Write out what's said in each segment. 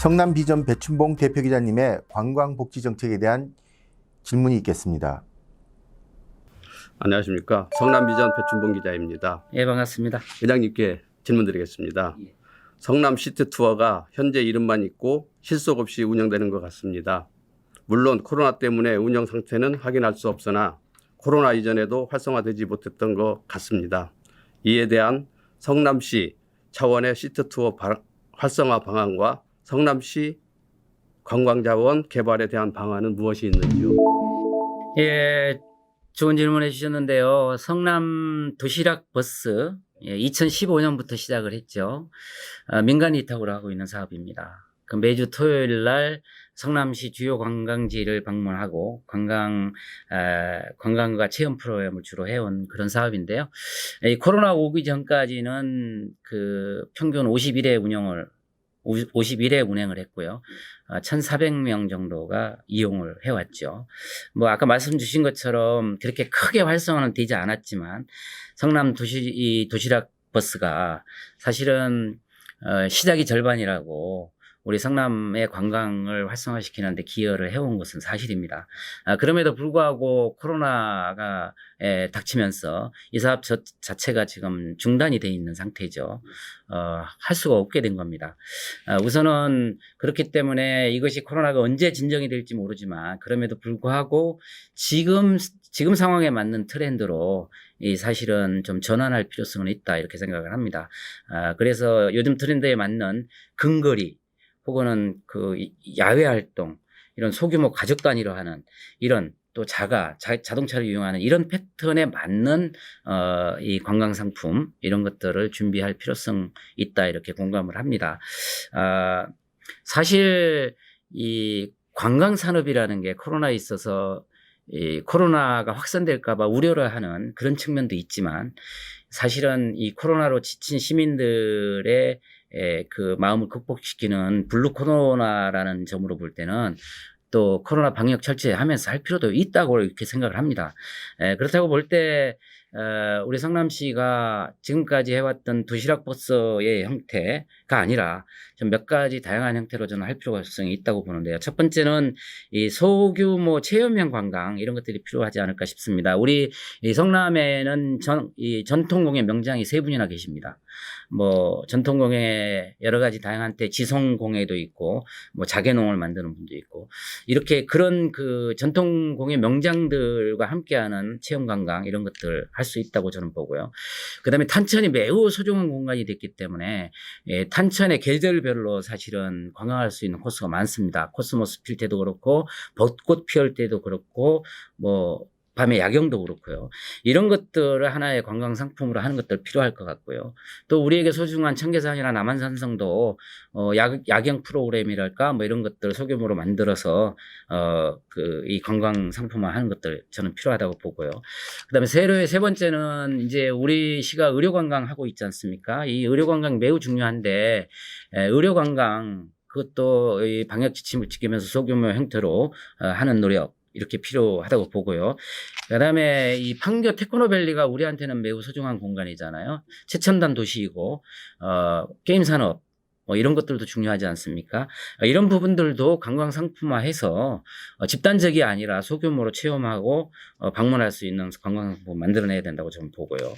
성남비전 배춘봉 대표기자님의 관광복지정책에 대한 질문이 있겠습니다. 안녕하십니까. 성남비전 배춘봉 기자입니다. 예, 반갑습니다. 회장님께 질문 드리겠습니다. 예. 성남 시티투어가 현재 이름만 있고 실속 없이 운영되는 것 같습니다. 물론 코로나 때문에 운영 상태는 확인할 수 없으나 코로나 이전에도 활성화되지 못했던 것 같습니다. 이에 대한 성남시 차원의 시티투어 활성화 방안과 성남시 관광자원 개발에 대한 방안은 무엇이 있는지요? 예, 좋은 질문 해주셨는데요. 성남 도시락 버스 2015년부터 시작을 했죠. 민간 위탁으로 하고 있는 사업입니다. 그 매주 토요일 날 성남시 주요 관광지를 방문하고 관광과 체험 프로그램을 주로 해온 그런 사업인데요. 이 코로나 오기 전까지는 그 평균 51회 운행을 했고요. 1,400명 정도가 이용을 해왔죠. 뭐 아까 말씀 주신 것처럼 그렇게 크게 활성화는 되지 않았지만 성남 도시락 버스가 사실은 시작이 절반이라고 우리 성남의 관광을 활성화시키는 데 기여를 해온 것은 사실입니다. 그럼에도 불구하고 코로나가 닥치면서 이 사업 자체가 지금 중단이 돼 있는 상태죠. 할 수가 없게 된 겁니다. 우선은 그렇기 때문에 이것이 코로나가 언제 진정이 될지 모르지만 그럼에도 불구하고 지금 상황에 맞는 트렌드로 이 사실은 좀 전환할 필요성은 있다 이렇게 생각을 합니다. 그래서 요즘 트렌드에 맞는 근거리 혹은 그 야외 활동, 이런 소규모 가족 단위로 하는 이런 또 자동차를 이용하는 이런 패턴에 맞는 이 관광 상품 이런 것들을 준비할 필요성 있다 이렇게 공감을 합니다. 사실 이 관광 산업이라는 게 코로나에 있어서 이 코로나가 확산될까 봐 우려를 하는 그런 측면도 있지만 사실은 이 코로나로 지친 시민들의 그 마음을 극복시키는 블루 코로나라는 점으로 볼 때는 또 코로나 방역 철저하면서 할 필요도 있다고 이렇게 생각을 합니다. 그렇다고 볼 때 우리 성남시가 지금까지 해왔던 도시락 버스의 형태가 아니라 좀 몇 가지 다양한 형태로 저는 할 필요성이 있다고 보는데요. 첫 번째는 이 소규모 체험형 관광 이런 것들이 필요하지 않을까 싶습니다. 우리 이 성남에는 이 전통공예 명장이 3분이나 계십니다. 뭐 전통공예 여러 가지 다양한 때 지성공예도 있고 뭐 자개농을 만드는 분도 있고 이렇게 그런 그 전통공예 명장들과 함께하는 체험관광 이런 것들 할 수 있다고 저는 보고요. 그다음에 탄천이 매우 소중한 공간이 됐기 때문에 탄천의 계절별로 사실은 관광할 수 있는 코스가 많습니다. 코스모스 필 때도 그렇고 벚꽃 피울 때도 그렇고 뭐 밤에 야경도 그렇고요. 이런 것들을 하나의 관광 상품으로 하는 것들 필요할 것 같고요. 또 우리에게 소중한 청계산이나 남한산성도 야경 프로그램이랄까 뭐 이런 것들 소규모로 만들어서 이 관광 상품화 하는 것들 저는 필요하다고 보고요. 그다음에 세 번째는 이제 우리 시가 의료 관광 하고 있지 않습니까? 이 의료 관광 매우 중요한데 의료 관광 그것도 이 방역 지침을 지키면서 소규모 형태로 하는 노력 이렇게 필요하다고 보고요. 그다음에 이 판교 테크노밸리가 우리한테는 매우 소중한 공간이잖아요. 최첨단 도시이고 게임 산업 뭐 이런 것들도 중요하지 않습니까? 이런 부분들도 관광 상품화해서 집단적이 아니라 소규모로 체험하고 방문할 수 있는 관광 상품 만들어내야 된다고 저는 보고요.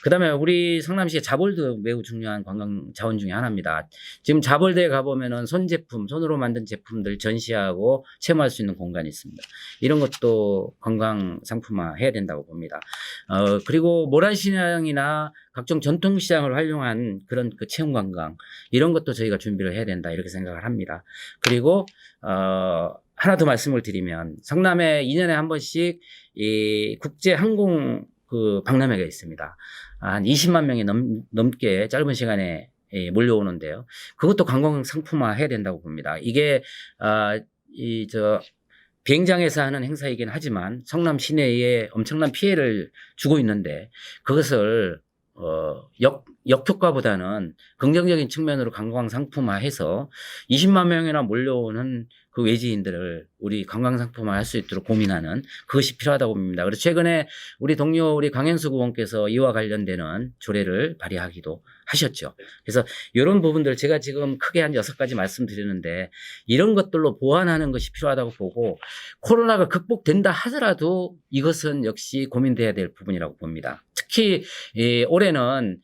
그다음에 우리 성남시의 자볼도 매우 중요한 관광 자원 중에 하나입니다. 지금 자볼대에 가보면은 손으로 만든 제품들 전시하고 체험할 수 있는 공간이 있습니다. 이런 것도 관광 상품화 해야 된다고 봅니다. 그리고 모란시장이나 각종 전통시장을 활용한 그런 그 체험 관광 이런 것도 저희가 준비를 해야 된다 이렇게 생각을 합니다. 그리고 하나 더 말씀을 드리면 성남에 2년에 한 번씩 이 국제 항공 그 박람회가 있습니다. 한 20만 명이 넘게 짧은 시간에 몰려오는데요. 그것도 관광 상품화 해야 된다고 봅니다. 이게 비행장에서 하는 행사이긴 하지만 성남 시내에 엄청난 피해를 주고 있는데 그것을 역효과보다는 긍정적인 측면으로 관광 상품화해서 20만 명이나 몰려오는 그 외지인들을 우리 관광상품화할 수 있도록 고민하는 그것이 필요하다고 봅니다. 그래서 최근에 우리 동료 우리 강현수 의원께서 이와 관련되는 조례를 발의하기도 하셨죠. 그래서 이런 부분들 제가 지금 크게 한 6가지 말씀드리는데 이런 것들로 보완하는 것이 필요하다고 보고 코로나가 극복된다 하더라도 이것은 역시 고민돼야 될 부분이라고 봅니다. 특히 올해는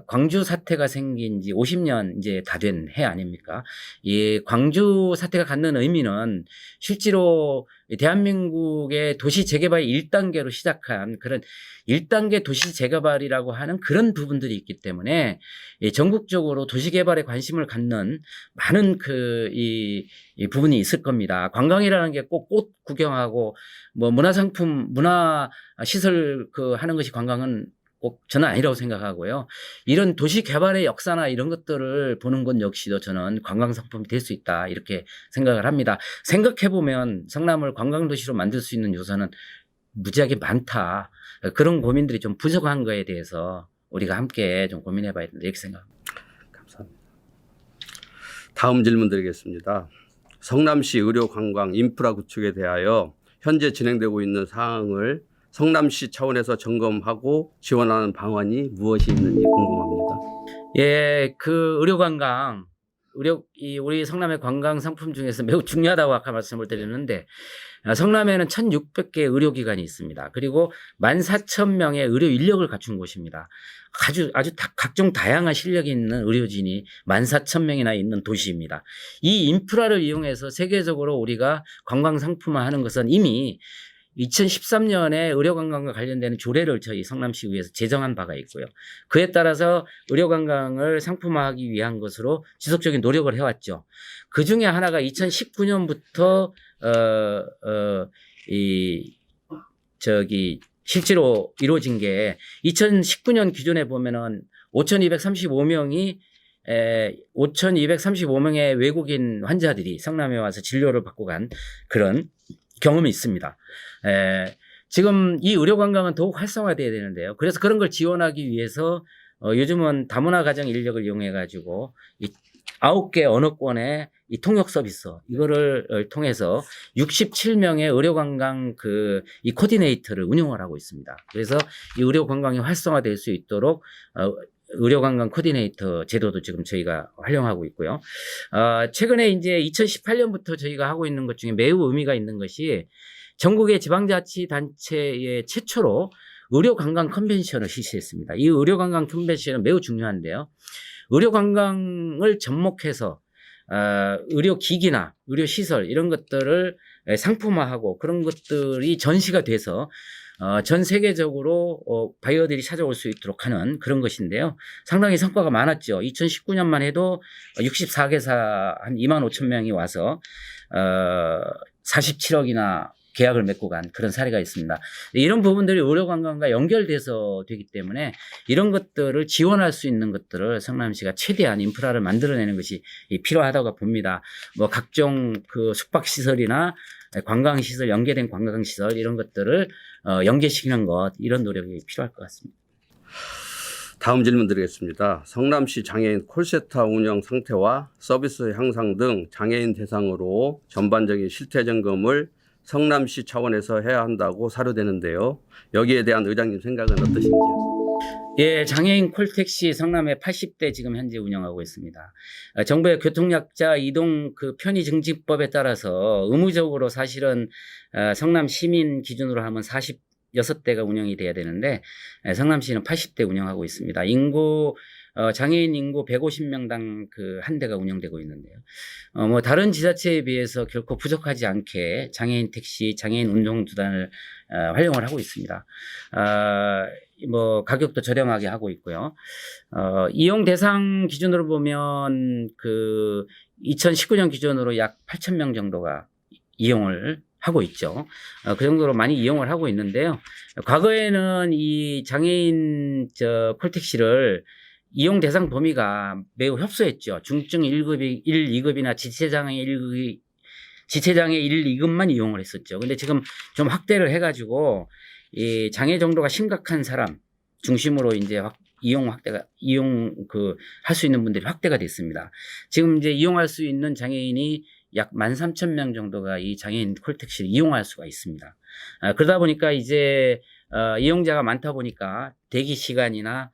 광주 사태가 생긴 지 50년 이제 다 된 해 아닙니까? 이 광주 사태가 갖는 의미는 실제로 대한민국의 도시 재개발 1단계로 시작한 그런 1단계 도시 재개발이라고 하는 그런 부분들이 있기 때문에 전국적으로 도시 개발에 관심을 갖는 많은 이 부분이 있을 겁니다. 관광이라는 게 꼭 꽃 구경하고 뭐 문화상품, 문화 시설 하는 것이 관광은 꼭 저는 아니라고 생각하고요. 이런 도시 개발의 역사나 이런 것들을 보는 것 역시도 저는 관광상품이 될 수 있다 이렇게 생각을 합니다. 생각해보면 성남을 관광도시로 만들 수 있는 요소는 무지하게 많다. 그런 고민들이 좀 부족한 거에 대해서 우리가 함께 좀 고민해봐야 된다 이렇게 생각합니다. 감사합니다. 다음 질문 드리겠습니다. 성남시 의료관광 인프라 구축에 대하여 현재 진행되고 있는 사항을 성남시 차원에서 점검하고 지원하는 방안이 무엇이 있는지 궁금합니다. 예, 의료관광, 우리 성남의 관광 상품 중에서 매우 중요하다고 아까 말씀을 드렸는데, 성남에는 1,600개 의료기관이 있습니다. 그리고 14,000명의 의료 인력을 갖춘 곳입니다. 아주 각종 다양한 실력이 있는 의료진이 14,000명이나 있는 도시입니다. 이 인프라를 이용해서 세계적으로 우리가 관광 상품화하는 것은 이미 2013년에 의료관광과 관련되는 조례를 저희 성남시의회에서 제정한 바가 있고요. 그에 따라서 의료관광을 상품화하기 위한 것으로 지속적인 노력을 해왔죠. 그 중에 하나가 2019년부터 실제로 이루어진 게 2019년 기준에 보면은 5,235명의 외국인 환자들이 성남에 와서 진료를 받고 간 그런 경험이 있습니다. 지금 이 의료관광은 더욱 활성화돼야 되는데요. 그래서 그런 걸 지원하기 위해서 요즘은 다문화 가정 인력을 이용해가지고 이 9개 언어권의 이 통역 서비스 이거를 통해서 67명의 의료관광 이 코디네이터를 운영을 하고 있습니다. 그래서 이 의료관광이 활성화될 수 있도록 의료관광 코디네이터 제도도 지금 저희가 활용하고 있고요. 최근에 이제 2018년부터 저희가 하고 있는 것 중에 매우 의미가 있는 것이 전국의 지방자치단체의 최초로 의료관광 컨벤션을 실시했습니다. 이 의료관광 컨벤션은 매우 중요한데요. 의료관광을 접목해서 의료기기나 의료시설 이런 것들을 상품화하고 그런 것들이 전시가 돼서 전 세계적으로 바이어들이 찾아올 수 있도록 하는 그런 것인데요. 상당히 성과가 많았죠. 2019년만 해도 64개사 한 25,000명이 와서 47억이나 계약을 맺고 간 그런 사례가 있습니다. 이런 부분들이 의료관광과 연결돼서 되기 때문에 이런 것들을 지원할 수 있는 것들을 성남시가 최대한 인프라를 만들어내는 것이 필요하다고 봅니다. 뭐 각종 숙박시설이나 관광시설, 연계된 관광시설 이런 것들을 연계시키는 것 이런 노력이 필요할 것 같습니다. 다음 질문 드리겠습니다. 성남시 장애인 콜센터 운영 상태와 서비스 향상 등 장애인 대상으로 전반적인 실태 점검을 성남시 차원에서 해야 한다고 사료되는데요. 여기에 대한 의장님 생각은 어떠신지요? 예, 장애인 콜택시 성남에 80대 지금 현재 운영하고 있습니다. 정부의 교통약자 이동 편의 증진법에 따라서 의무적으로 사실은 성남 시민 기준으로 하면 46대가 운영이 돼야 되는데 성남시는 80대 운영하고 있습니다. 장애인 인구 150명당 한 대가 운영되고 있는데요. 뭐 다른 지자체에 비해서 결코 부족하지 않게 장애인 택시, 장애인 운송수단을 활용을 하고 있습니다. 뭐 가격도 저렴하게 하고 있고요. 이용 대상 기준으로 보면 2019년 기준으로 약 8,000명 정도가 이용을 하고 있죠. 그 정도로 많이 이용을 하고 있는데요. 과거에는 이 장애인 콜택시를 이용 대상 범위가 매우 협소했죠. 중증 1급이 1, 2급이나 지체장애 1, 2급만 이용을 했었죠. 근데 지금 좀 확대를 해가지고 이 장애 정도가 심각한 사람 중심으로 이제 할 수 있는 분들이 확대가 됐습니다. 지금 이제 이용할 수 있는 장애인이 약 13,000명 정도가 이 장애인 콜택시를 이용할 수가 있습니다. 그러다 보니까 이제 이용자가 많다 보니까 대기 시간이나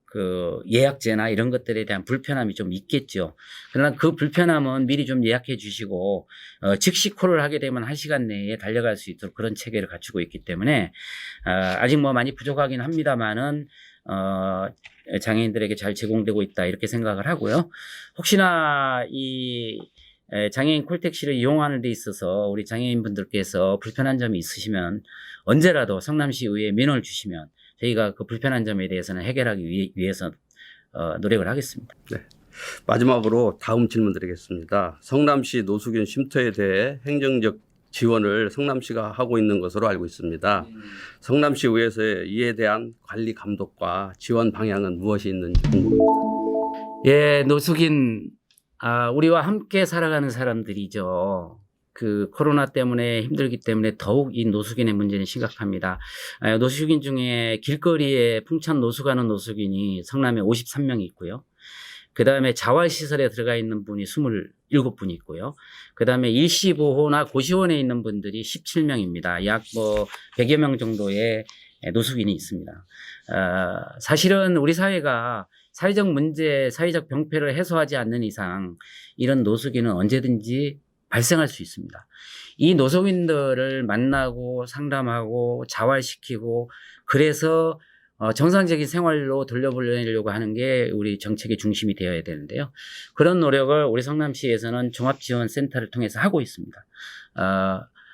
그 예약제나 이런 것들에 대한 불편함이 좀 있겠죠. 그러나 그 불편함은 미리 좀 예약해 주시고 즉시 콜을 하게 되면 1시간 내에 달려갈 수 있도록 그런 체계를 갖추고 있기 때문에 아직 많이 부족하긴 합니다만은 장애인들에게 잘 제공되고 있다 이렇게 생각을 하고요. 혹시나 이 장애인 콜택시를 이용하는 데 있어서 우리 장애인분들께서 불편한 점이 있으시면 언제라도 성남시 의회에 민원을 주시면 저희가 그 불편한 점에 대해서는 해결하기 위해서 노력을 하겠습니다. 네. 마지막으로 다음 질문 드리겠습니다. 성남시 노숙인 쉼터에 대해 행정적 지원을 성남시가 하고 있는 것으로 알고 있습니다. 성남시 의회에서의 이에 대한 관리 감독과 지원 방향은 무엇이 있는지 궁금합니다. 예, 노숙인 우리와 함께 살아가는 사람들이죠. 그 코로나 때문에 힘들기 때문에 더욱 이 노숙인의 문제는 심각합니다. 노숙인 중에 길거리에 풍찬 노숙하는 노숙인이 성남에 53명이 있고요. 그 다음에 자활시설에 들어가 있는 분이 27분이 있고요. 그 다음에 일시보호나 고시원에 있는 분들이 17명입니다. 약 100여 명 정도의 노숙인이 있습니다. 사실은 우리 사회가 사회적 문제, 사회적 병폐를 해소하지 않는 이상 이런 노숙인은 언제든지 발생할 수 있습니다. 이 노숙인들을 만나고 상담하고 자활시키고 그래서 정상적인 생활로 돌려보내려고 하는 게 우리 정책의 중심이 되어야 되는데요. 그런 노력을 우리 성남시에서는 종합지원센터를 통해서 하고 있습니다.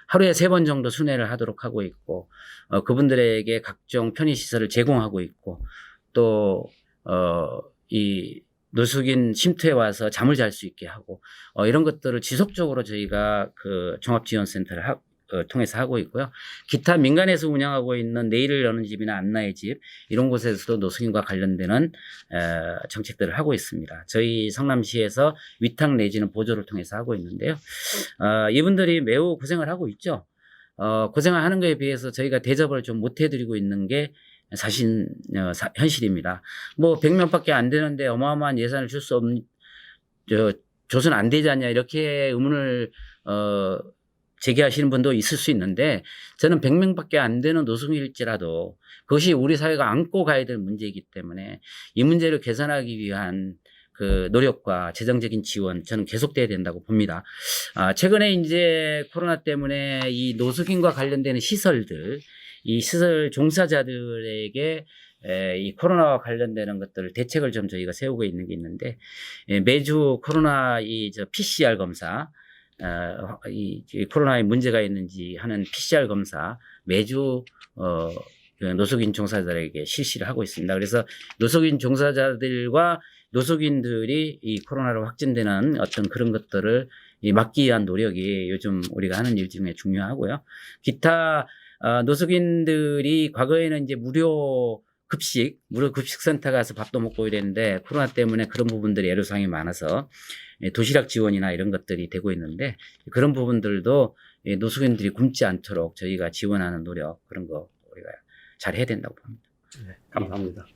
하루에 3번 정도 순회를 하도록 하고 있고 그분들에게 각종 편의시설을 제공하고 있고 또 이 노숙인 쉼터에 와서 잠을 잘 수 있게 하고 이런 것들을 지속적으로 저희가 그 종합지원센터를 통해서 하고 있고요. 기타 민간에서 운영하고 있는 내일을 여는 집이나 안나의 집 이런 곳에서도 노숙인과 관련되는 정책들을 하고 있습니다. 저희 성남시에서 위탁 내지는 보조를 통해서 하고 있는데요. 이분들이 매우 고생을 하고 있죠. 고생을 하는 것에 비해서 저희가 대접을 좀 못 해드리고 있는 게 사실 현실입니다. 100명밖에 안 되는데 어마어마한 예산을 줄 수 없는 줘서는 안 되지 않냐 이렇게 의문을 제기하시는 분도 있을 수 있는데 저는 100명밖에 안 되는 노숙인일지라도 그것이 우리 사회가 안고 가야 될 문제이기 때문에 이 문제를 개선하기 위한 그 노력과 재정적인 지원 저는 계속돼야 된다고 봅니다. 최근에 이제 코로나 때문에 이 노숙인과 관련되는 시설들 이 시설 종사자들에게 이 코로나와 관련되는 것들을 대책을 좀 저희가 세우고 있는 게 있는데 매주 코로나 PCR 검사 이 코로나에 문제가 있는지 하는 PCR 검사 매주 노숙인 종사자들에게 실시를 하고 있습니다. 그래서 노숙인 종사자들과 노숙인들이 이 코로나로 확진되는 어떤 그런 것들을 막기 위한 노력이 요즘 우리가 하는 일 중에 중요하고요. 기타 노숙인들이 과거에는 이제 무료 급식센터 가서 밥도 먹고 이랬는데 코로나 때문에 그런 부분들이 애로사항이 많아서 도시락 지원이나 이런 것들이 되고 있는데 그런 부분들도 노숙인들이 굶지 않도록 저희가 지원하는 노력 그런 거 우리가 잘 해야 된다고 봅니다. 네, 감사합니다.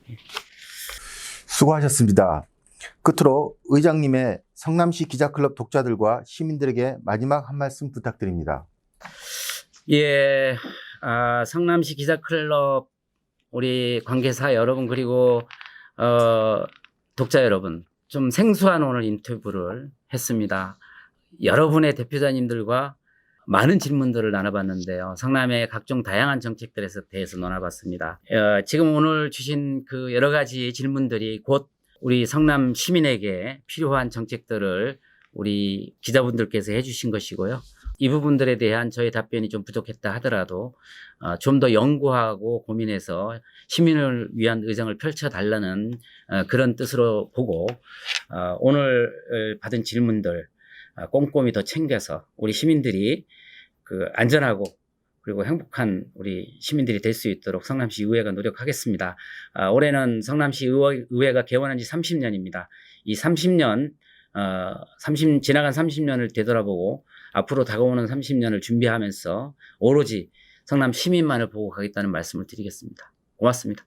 수고하셨습니다. 끝으로 의장님의 성남시 기자클럽 독자들과 시민들에게 마지막 한 말씀 부탁드립니다. 예, 성남시 기자클럽 우리 관계사 여러분 그리고 독자 여러분 좀 생소한 오늘 인터뷰를 했습니다. 여러분의 대표자님들과 많은 질문들을 나눠봤는데요. 성남의 각종 다양한 정책들에 대해서 나눠봤습니다. 지금 오늘 주신 그 여러 가지 질문들이 곧 우리 성남 시민에게 필요한 정책들을 우리 기자분들께서 해주신 것이고요. 이 부분들에 대한 저의 답변이 좀 부족했다 하더라도 좀 더 연구하고 고민해서 시민을 위한 의정을 펼쳐달라는 그런 뜻으로 보고 오늘 받은 질문들 꼼꼼히 더 챙겨서 우리 시민들이 그 안전하고 그리고 행복한 우리 시민들이 될 수 있도록 성남시 의회가 노력하겠습니다. 올해는 성남시 의회가 개원한 지 30년입니다. 이 30년 지나간 30년을 되돌아보고 앞으로 다가오는 30년을 준비하면서 오로지 성남 시민만을 보고 가겠다는 말씀을 드리겠습니다. 고맙습니다.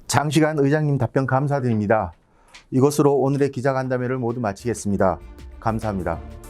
장시간 의장님 답변 감사드립니다. 이것으로 오늘의 기자간담회를 모두 마치겠습니다. 감사합니다.